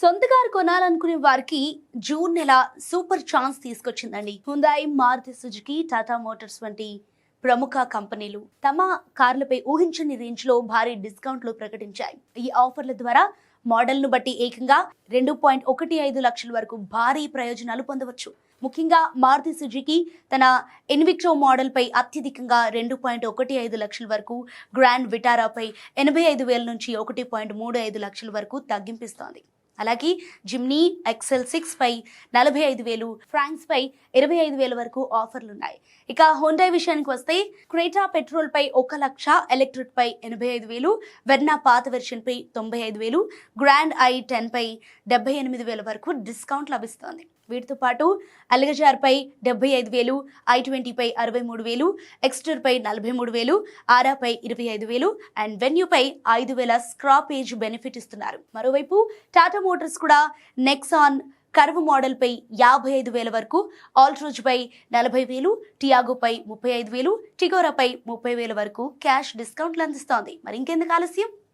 సొంత కారు కొనాలనుకునే వారికి జూన్ నెల సూపర్ ఛాన్స్ తీసుకొచ్చిందండి. Hyundai, Maruti Suzuki, Tata Motors వంటి ప్రముఖ కంపెనీలు తమ కార్లపై ఊహించని రేంజ్ లో భారీ డిస్కౌంట్లు ప్రకటించాయి. ఈ ఆఫర్ల ద్వారా మోడల్ ను బట్టి ఏకంగా 2.15 లక్షల వరకు భారీ ప్రయోజనాలు పొందవచ్చు. ముఖ్యంగా మారుతి సుజుకి తన ఇన్విక్టో మోడల్ పై అత్యధికంగా 2.15 లక్షల వరకు, గ్రాండ్ విటారాపై 85,000 నుంచి 1.35 లక్షల వరకు తగ్గింపిస్తోంది. అలాగే జిమ్నీ XL6 పై 45,000, ఫ్రాంక్స్ పై 25,000 వరకు ఆఫర్లున్నాయి. ఇక హోండాయ్ విషయానికి వస్తే క్రెటా పెట్రోల్ పై 1 లక్ష, ఎలక్ట్రిక్ పై 85,000, వెర్నా పాత వెర్షన్ పై 95,000, గ్రాండ్ i10 పై 78,000 వరకు డిస్కౌంట్ లభిస్తోంది. వీటితో పాటు అల్గజార్ పై 75,000, i20 పై 63,000, ఎక్స్టర్ పై 43,000, ఆరా పై 25,000 అండ్ వెన్యూ పై 5,000 స్క్రాపేజ్ బెనిఫిట్ ఇస్తున్నారు. మరోవైపు టాటా మోటార్స్ కూడా నెక్సాన్ కర్వ్ మోడల్ పై 55,000 వరకు, ఆల్ట్రోజ్ పై 40,000, టియాగో పై 35,000, టిగోరా పై 30,000 వరకు క్యాష్ డిస్కౌంట్లు అందిస్తోంది. మరి ఇంకెందుకు ఆలస్యం?